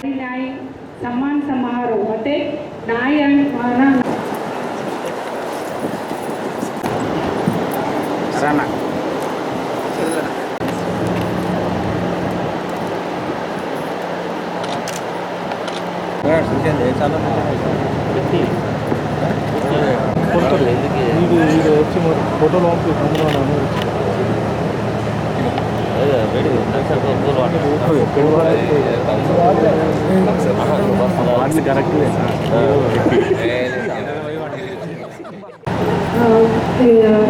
नारी न्याय सम्मान समारोह అంటే న్యాయ ఫోటోలు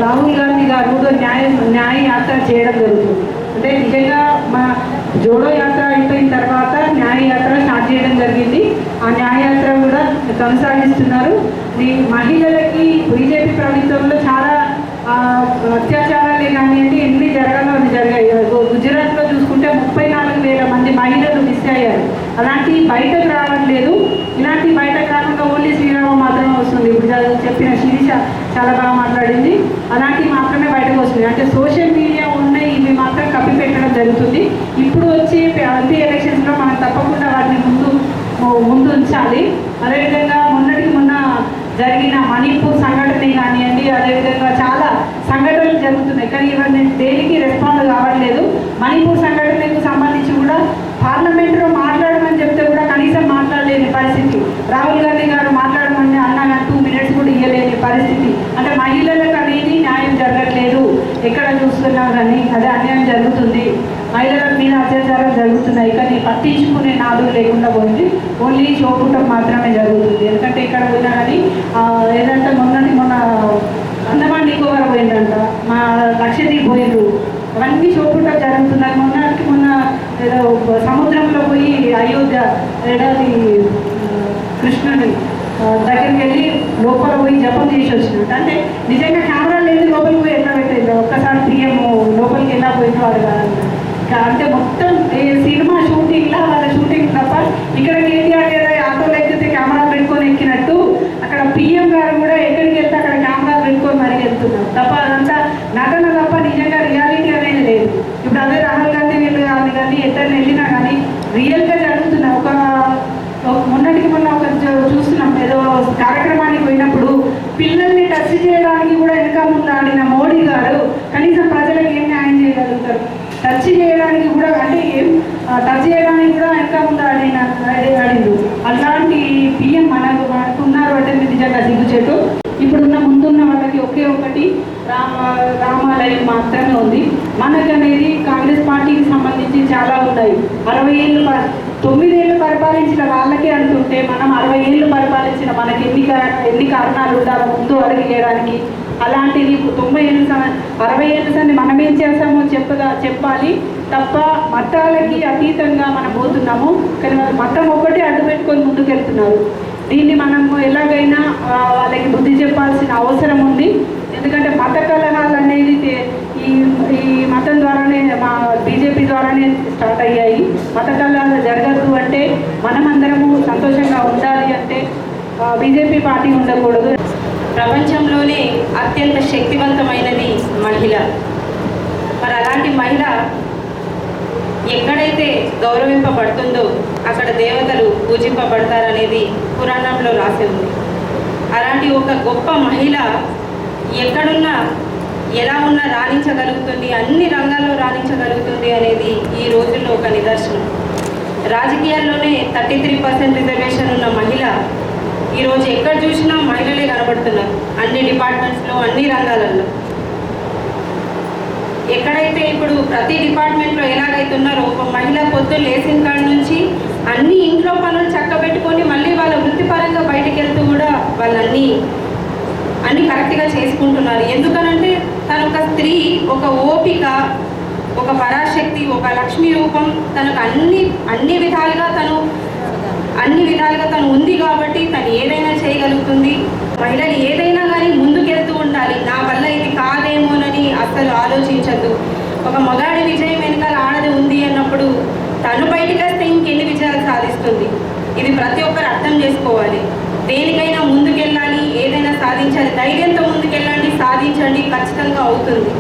రాహుల్ గాంధీ గారు కూడా న్యాయ యాత్ర చేయడం జరుగుతుంది. అంటే నిజంగా మా జోడో యాత్ర అయిపోయిన తర్వాత న్యాయ యాత్ర స్టార్ట్ చేయడం జరిగింది. ఆ న్యాయ యాత్ర కూడా కొనసాగిస్తున్నారు. ఈ మహిళలకి బీజేపీ ప్రభుత్వంలో చాలా అత్యాచారాలే కానివ్వండి, ఎన్ని జరగాలో అన్ని జరిగాయి. గుజరాత్లో చూసుకుంటే 34,000 మంది మహిళలు మిస్ అయ్యారు. అలాంటివి బయటకు రావట్లేదు. ఇలాంటి బయటకు రాకుండా ఓన్లీ శ్రీరామ మాత్రమే వస్తుంది. ఇప్పుడు చెప్పిన శిరీష చాలా బాగా మాట్లాడింది. అలాంటివి మాత్రమే బయటకు వస్తుంది. అంటే సోషల్ మీడియా ఉన్నాయి, ఇవి మాత్రం కప్పిపెట్టడం జరుగుతుంది. ఇప్పుడు వచ్చే ఎంపీ ఎలక్షన్స్లో మనం తప్పకుండా వాటిని ముందు ఉంచాలి. అదేవిధంగా మొన్న జరిగిన మణిపూర్ సంఘటన కానివ్వండి, అదేవిధంగా చాలా సంఘటనలు జరుగుతున్నాయి, కానీ ఇవన్నీ దేనికి రెస్పాండ్ కావట్లేదు. మణిపూర్ సంఘటనకు సంబంధించి కూడా పార్లమెంట్లో మాట్లాడమని చెప్తే కూడా కనీసం మాట్లాడలేని పరిస్థితి. రాహుల్ గాంధీ గారు మాట్లాడమని అన్నా 2 minutes కూడా ఇవ్వలేని పరిస్థితి. అంటే మహిళలకు అనేది న్యాయం జరగట్లేదు. ఎక్కడ చూస్తున్నా కానీ అదే అన్యాయం జరుగుతుంది. మహిళల మీద అత్యాచారాలు జరుగుతున్నాయి, కానీ పట్టించుకునే నాదు లేకుండా పోయింది. ఓన్లీ చూడటం మాత్రమే జరుగుతుంది. ఎందుకంటే ఇక్కడ పోయినా కానీ ఏదంటే మొన్న అండమాన్ నికోబార్ పోయిందంట, మా లక్షద్వీప్ పోయిండ్రు, అవన్నీ చూడటం జరుగుతున్నాయి. మొన్న ఏదో సముద్రంలో పోయి అయోధ్య ఏడాది కృష్ణుని దగ్గరికి వెళ్ళి లోపల పోయి జపం చేసి వచ్చినట్టు. అంటే నిజంగా కెమెరా లేదు, లోపలికి పోయి ఎట్లా పెట్టేది, ఒక్కసారి పిఎం లోపలికి ఎలా పోయిన వాడు కాదు. అంటే మొత్తం సినిమా షూటింగ్లా వాళ్ళ షూటింగ్ తప్ప ఇక్కడ కేటీఆర్ ఏదో ఆటోలో ఎక్కితే కెమెరా పెట్టుకొని ఎక్కినట్టు అక్కడ పిఎం గారు కూడా ఎక్కడికి వెళ్తే అక్కడ కెమెరా పెట్టుకొని మరీ వెళ్తున్నారు తప్ప అదంతా నటన తప్ప నిజంగా రియాలిటీ అనేది లేదు. ఇప్పుడు అదే రాహుల్ గాంధీ కానీ ఎక్కడ వెళ్ళినా కానీ రియల్గా జరుగుతున్నాయి. మొన్నటికి ఒక చూస్తున్నాం, ఏదో కార్యక్రమానికి పోయినప్పుడు పిల్లల్ని టచ్ చేయడానికి కూడా వెనక ముందు ఆడిన మోడీ గారు కనీసం ప్రజలకు ఏం న్యాయం చేయగలుగుతారు? టచ్ చేయడానికి కూడా అంటే టచ్ చేయడానికి కూడా వెనక ముందు ఆడిండు. అలాంటి పిఎం మనకు ఉన్నారు అంటే నిజంగా సిగ్గుచేటు. ఇప్పుడున్న ముందున్న వాళ్ళకి ఒకే ఒకటి రామాలయం మాత్రమే ఉంది. మనకనేది కాంగ్రెస్ పార్టీకి సంబంధించి చాలా ఉన్నాయి. 9 ఏళ్ళు పరిపాలించిన వాళ్ళకే అంటుంటే మనం 60 ఏళ్ళు పరిపాలించిన మనకి ఎన్ని కారణాలు ఉండాలో ముందు అడుగు వేయడానికి. అలాంటిది 60 ఏళ్ళు సంది మనం ఏం చేస్తామో చెప్పాలి తప్ప మతాలకి అతీతంగా మనం పోతున్నాము. కానీ వాళ్ళు మతం ఒకటి అడ్డు పెట్టుకొని ముందుకెళ్తున్నారు. దీన్ని మనము ఎలాగైనా వాళ్ళకి బుద్ధి చెప్పాల్సిన అవసరం ఉంది. ఎందుకంటే మత కలహాలు అనేది ఈ మతం ద్వారానే మా బీజేపీ ద్వారానే స్టార్ట్ అయ్యాయి. మత కలహాలు జరగద్దు అంటే మనమందరము సంతోషంగా ఉండాలి అంటే బీజేపీ పార్టీ ఉండకూడదు. ప్రపంచంలోనే అత్యంత శక్తివంతమైనది మహిళ. మరి అలాంటి మహిళ ఎక్కడైతే గౌరవింపబడుతుందో అక్కడ దేవతలు పూజింపబడతారనేది పురాణంలో రాసి ఉంది. అలాంటి ఒక గొప్ప మహిళ ఎక్కడున్నా ఎలా ఉన్నా రాణించగలుగుతుంది, అన్ని రంగాల్లో రాణించగలుగుతుంది అనేది ఈ రోజుల్లో ఒక నిదర్శనం. రాజకీయాల్లోనే 33% రిజర్వేషన్ ఉన్న మహిళ ఈరోజు ఎక్కడ చూసినా మహిళలే కనబడుతున్నారు. అన్ని డిపార్ట్మెంట్స్లో, అన్ని రంగాలలో. ఎక్కడైతే ఇప్పుడు ప్రతి డిపార్ట్మెంట్లో ఎలాగైతే ఉన్నారో ఒక మహిళ పొద్దున్న లేచిన కాడి నుంచి అన్ని ఇంట్లో పనులు చక్కబెట్టుకొని మళ్ళీ వాళ్ళ వృత్తిపరంగా బయటకు వెళ్తూ కూడా అన్నీ కరెక్ట్గా చేసుకుంటున్నారు. ఎందుకనంటే తను ఒక స్త్రీ, ఒక ఓపిక, ఒక పరాశక్తి, ఒక లక్ష్మీ రూపం, తనకు అన్ని విధాలుగా తను ఉంది కాబట్టి తను ఏదైనా చేయగలుగుతుంది. మహిళలు ఏదైనా కానీ ముందుకెళ్తూ ఉండాలి. నా వల్ల ఇది కాదేమోనని అస్సలు ఆలోచించద్దు. ఒక మగాడి విజయం వెనకాల ఆడది ఉంది అన్నప్పుడు తను బయటకు వస్తే ఇంకెన్ని విజయాలు సాధిస్తుంది. ఇది ప్రతి ఒక్కరు అర్థం చేసుకోవాలి. దేనికైనా ముందుకెళ్ళాలి, ఏదైనా సాధించాలి. ధైర్యంతో ముందుకెళ్ళండి, సాధించండి, ఖచ్చితంగా అవుతుంది.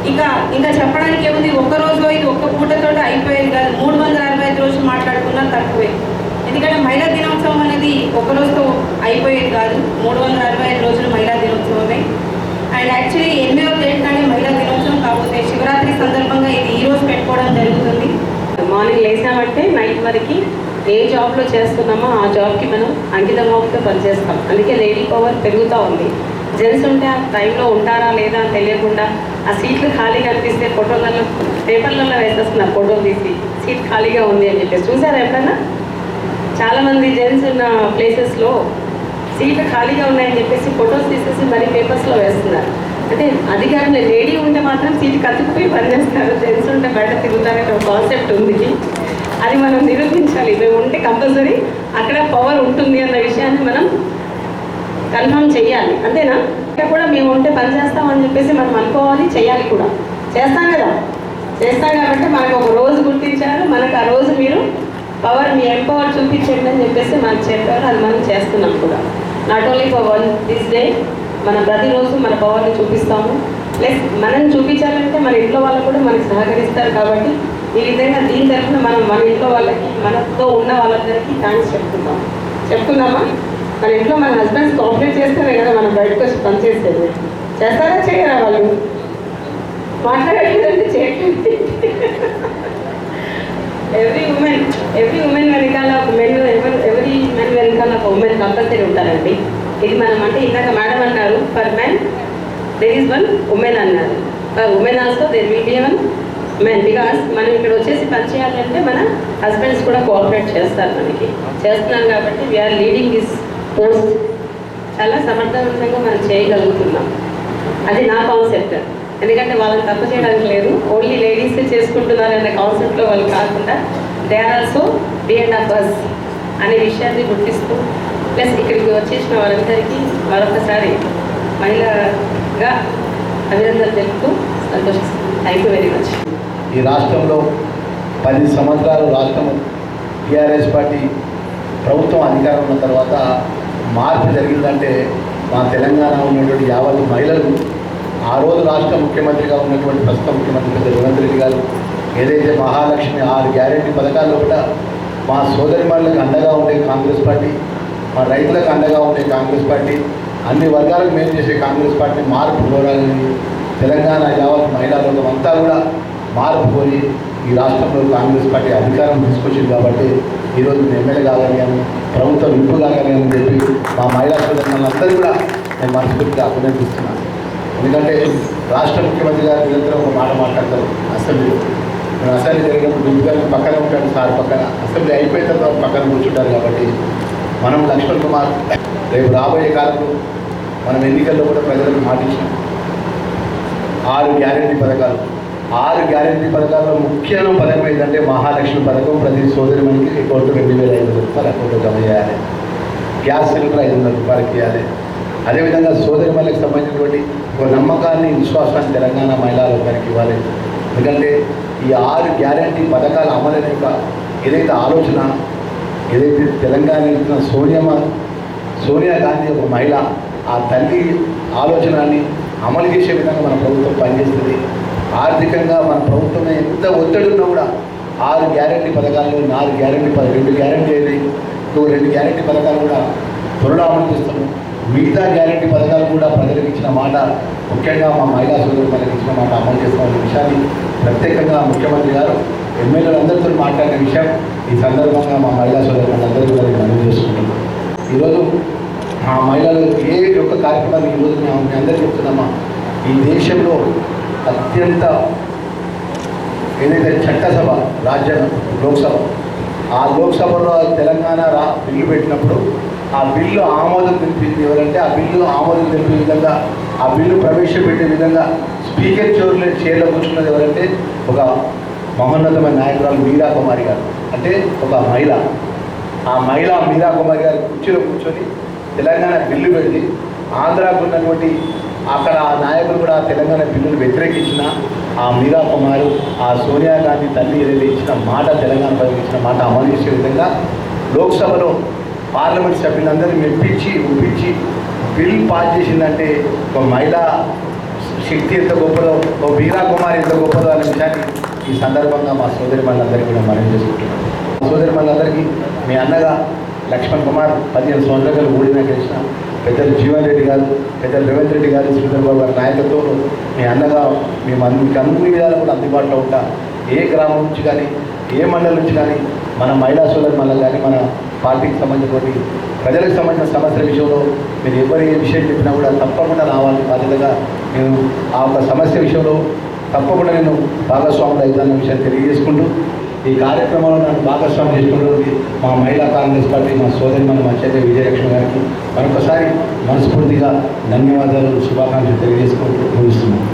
ఇంకా చెప్పడానికి ఏముంది, ఒక్క రోజు ఇది ఒక్క పూటతో అయిపోయేది కాదు. 365 రోజులు మాట్లాడుకున్నా తక్కువే. అయిపోయేది కాదు. 365 రోజులు మహిళా దినోత్సవమే. అండ్ యాక్చువల్లీ 8వ డేట్ నాడే మహిళా దినోత్సవం, కాకపోతే శివరాత్రి సందర్భంగా ఇది ఈరోజు పెట్టుకోవడం జరుగుతుంది. మార్నింగ్ లేసామంటే నైట్ వరకు ఏ జాబ్లో చేస్తున్నామో ఆ జాబ్కి మనం అంకితమవుతూ పనిచేస్తాం. అందుకే లేడీ పవర్ పెరుగుతూ ఉంది. జెంట్స్ ఉంటే ఆ టైంలో ఉంటారా లేదా అని తెలియకుండా ఆ సీట్లు ఖాళీగా అనిపిస్తే ఫోటోలలో పేపర్లలో వేసేస్తున్నారు, ఫోటోలు తీసి సీట్ ఖాళీగా ఉంది అని చెప్పేసి. చూసారా ఎప్పుడన్నా? చాలామంది జెంట్స్ ఉన్న ప్లేసెస్లో సీట్లు ఖాళీగా ఉన్నాయని చెప్పేసి ఫొటోస్ తీసేసి మరీ పేపర్స్లో వేస్తున్నారు. అంటే అధికారులు లేడీ ఉంటే మాత్రం సీటు కత్తుకుపోయి పనిచేస్తారు, జెంట్స్ ఉంటే బయట తిరుగుతారనే ఒక కాన్సెప్ట్ ఉంది. అది మనం నిరూపించాలి. మేము ఉంటే కంపల్సరీ అక్కడ పవర్ ఉంటుంది అన్న విషయాన్ని మనం కన్ఫర్మ్ చేయాలి. అంతేనా? ఇక్కడ కూడా మేము ఉంటే పని చేస్తామని చెప్పేసి మనం అనుకోవాలి, చేయాలి కూడా. చేస్తాం కదా, చేస్తాం కాబట్టి మనకు ఒక రోజు గుర్తించారు. మనకు ఆ రోజు మీరు పవర్, మీ ఎంపవర్ చూపించండి అని చెప్పేసి మనకు చెప్పారు. అది మనం చేస్తున్నాం కూడా. Not only for one this day, మనం ప్రతిరోజు మన పవర్ని చూపిస్తాము. ప్లస్ మనం చూపించాలంటే మన ఇంట్లో వాళ్ళు కూడా మనకు సహకరిస్తారు. కాబట్టి ఈ విధంగా దీని తరఫున మనం మన ఇంట్లో వాళ్ళకి, మనతో ఉన్న వాళ్ళందరికీ థ్యాంక్స్ చెప్పుకుందామా? మన ఇంట్లో మన హస్బెండ్స్ కోఆపరేట్ చేస్తేనే కదా మనం బయటకు వచ్చి పనిచేసేది. చేస్తారా చేయరా? వాళ్ళు మాట్లాడట్లేదంటే చేయట్లేదు. ఎవ్రీ ఉమెన్ వెనకాల ఒక మెన్, ఎవ్రీ మెన్ వెనకాల ఒక ఉమెన్ కంపల్సరీ ఉంటారండి. ఇది మనం అంటే ఇందాక మేడం అన్నారు, for men there is one women అన్నారు. For women also there will be one men. Because మనం ఇక్కడ వచ్చేసి పని చేయాలంటే మన హస్బెండ్స్ కూడా కోఆపరేట్ చేస్తారు. మనకి చేస్తున్నాం కాబట్టి వీఆర్ లీడింగ్ దిస్ పోస్ట్. చాలా సమర్థవంతంగా మనం చేయగలుగుతున్నాం. అది నా కాన్సెప్ట్. ఎందుకంటే వాళ్ళని తప్పు చేయడానికి లేదు, ఓన్లీ లేడీస్ చేసుకుంటున్నారు అనే కాన్సెప్ట్లో వాళ్ళు కాకుండా they are also behind of us అనే విషయాన్ని గుర్తిస్తూ, ప్లస్ ఇక్కడికి వచ్చేసిన వాళ్ళందరికీ మరొకసారి మహిళగా అభినందనలు తెలుపుతూ సంతోషిస్తున్నాను. Thank you very much. ఈ రాష్ట్రంలో 10 సంవత్సరాలు రాష్ట్రం టీఆర్ఎస్ పార్టీ ప్రభుత్వం అధికారం ఉన్న తర్వాత మార్పు జరిగిందంటే మా తెలంగాణ ఉన్నటువంటి యావత్ మహిళలు, ఆ రోజు రాష్ట్ర ముఖ్యమంత్రిగా ఉన్నటువంటి ప్రస్తుత ముఖ్యమంత్రి రేవంత్ రెడ్డి గారు ఏదైతే మహాలక్ష్మి 6 గ్యారెంటీ పథకాల్లో కూడా మా సోదరిమణులకు అండగా ఉండే కాంగ్రెస్ పార్టీ, మా రైతులకు అండగా ఉండే కాంగ్రెస్ పార్టీ, అన్ని వర్గాలకు మేలు చేసే కాంగ్రెస్ పార్టీ మార్పు కోరాలని తెలంగాణ యావత్ మహిళా లోకం అంతా కూడా మార్పు కోరి ఈ రాష్ట్రంలో కాంగ్రెస్ పార్టీ అధికారం తీసుకొచ్చింది. కాబట్టి ఈరోజు నేను ఎమ్మెల్యే కావాలి అని, ప్రభుత్వం విప్పు కావాలి అని చెప్పి మా మహిళా సోదరులందరూ కూడా నేను మనస్ఫూర్తిగా అభినందిస్తున్నాను. ఎందుకంటే రాష్ట్ర ముఖ్యమంత్రి గారు నిరంతరం ఒక మాట మాట్లాడతారు అసెంబ్లీలో. నేను అసెంబ్లీ జరిగినప్పుడు విప్పు గారిని పక్కన ఉంటాడు, సార్ పక్కన, అసెంబ్లీ అయిపోయిన తర్వాత పక్కన కూర్చుంటారు. కాబట్టి మనం లక్ష్మణ్ కుమార్ రేపు రాబోయే కాలంలో మనం ఎన్నికల్లో కూడా ప్రజలకు మాటించాం. 6 గ్యారెంటీ పథకాలు, 6 గ్యారెంటీ పథకాల్లో ముఖ్యమైన పథకం ఏంటంటే మహాలక్ష్మి పథకం. ప్రతి సోదరిమణికి అకౌంట్ 2,500 రూపాయలు అకౌంట్లో జమ చేయాలి. గ్యాస్ సిలిండర్ 500 రూపాయలకి ఇవ్వాలి. అదేవిధంగా సోదరిమణులకు సంబంధించినటువంటి ఒక నమ్మకాన్ని, విశ్వాసాన్ని తెలంగాణ మహిళా లోకానికి ఇవ్వాలి. ఎందుకంటే ఈ 6 గ్యారెంటీ పథకాల అమలు యొక్క ఏదైతే ఆలోచన, ఏదైతే తెలంగాణ ఇచ్చిన సోనియా గాంధీ ఒక మహిళ, ఆ తల్లి ఆలోచనని అమలు చేసే విధంగా మన ప్రభుత్వం పనిచేస్తుంది. ఆర్థికంగా మన ప్రభుత్వం ఎంత ఒత్తిడి ఉన్నా కూడా 6 గ్యారెంటీ పథకాల్లో 4 గ్యారెంటీ 2 గ్యారెంటీ అయింది, 2 గ్యారెంటీ పథకాలు కూడా త్వరలో అమలు చేస్తాము. మిగతా గ్యారెంటీ పథకాలు కూడా ప్రజలకు ఇచ్చిన మాట, ముఖ్యంగా మా మహిళా సోదరులకు ఇచ్చిన మాట అమలు చేస్తామనే విషయాన్ని ప్రత్యేకంగా ముఖ్యమంత్రి గారు ఎమ్మెల్యేలందరితో మాట్లాడిన విషయం ఈ సందర్భంగా మా మహిళా సోదరులందరూ కూడా నేను మనవి చేసుకుంటున్నాను. ఈరోజు మా మహిళలు ఏ యొక్క కార్యక్రమాన్ని ఈరోజు మేము మీ అందరికీ చెప్తున్నామా, ఈ దేశంలో అత్యంత ఏదైతే చట్టసభ, రాజ్యాంగం, లోక్సభ, ఆ లోక్సభలో తెలంగాణ బిల్లు పెట్టినప్పుడు ఆ బిల్లు ఆమోదం తెలిపింది ఎవరంటే, ఆ బిల్లు ఆమోదం తెలిపే విధంగా, ఆ బిల్లు ప్రవేశపెట్టే విధంగా స్పీకర్ చైర్లో కూర్చున్నది ఎవరంటే ఒక మహోన్నతమైన నాయకురాలు మీరా కుమారి గారు. అంటే ఒక మహిళ, ఆ మహిళ మీరా కుమారి గారి కుర్చీలో కూర్చొని తెలంగాణ బిల్లు పెట్టి, ఆంధ్రాకు ఉన్నటువంటి అక్కడ ఆ నాయకులు కూడా తెలంగాణ బిల్లును వ్యతిరేకించిన ఆ మీరా కుమారు, ఆ సోనియా గాంధీ తల్లి ఏదైతే ఇచ్చిన మాట, తెలంగాణ ప్రజలకు ఇచ్చిన మాట అమలు చేసే విధంగా లోక్సభలో పార్లమెంట్ సభ్యులందరినీ మెప్పించి ఒప్పించి బిల్ పాస్ చేసిందంటే ఒక మహిళా శక్తి ఎంత గొప్పదో, ఒక మీరా కుమారి ఎంత గొప్పదో అనే విషయాన్ని ఈ సందర్భంగా మా సోదరి మనందరికీ కూడా మనం చేసుకుంటున్నాం. సోదరి మనందరికీ మీ అన్నగా లక్ష్మణ్ కుమార్ 15 సంవత్సరాలు ఓడినా గెలిచిన పెద్దలు జీవన్ రెడ్డి గారు, పెద్దలు రేవంత్ రెడ్డి గారు, శ్రీధర్ బాబు గారి నాయకత్వంలో మీ అన్నగా మీకు అన్ని విధాలు కూడా అందుబాటులో ఉంటా. ఏ గ్రామం నుంచి కానీ ఏ మండలం నుంచి కానీ మన మహిళా సోదరు మళ్ళీ కానీ మన పార్టీకి సంబంధించిన ప్రజలకు సంబంధించిన సమస్యల విషయంలో మీరు ఎవరు ఏ విషయం చెప్పినా కూడా తప్పకుండా రావాలి బాధ్యతగా. నేను ఆ ఒక సమస్య విషయంలో తప్పకుండా నేను భాగస్వాములు అవుతానన్న విషయాన్ని తెలియజేసుకుంటూ ఈ కార్యక్రమంలో నన్ను భాగస్వామి చేసుకున్నటువంటి మా మహిళా కాంగ్రెస్ పార్టీ మా సోదరి మన చెల్లె విజయలక్ష్మి గారికి మరొకసారి మనస్ఫూర్తిగా ధన్యవాదాలు, శుభాకాంక్షలు తెలియజేసుకుంటూ ముగిస్తున్నాను.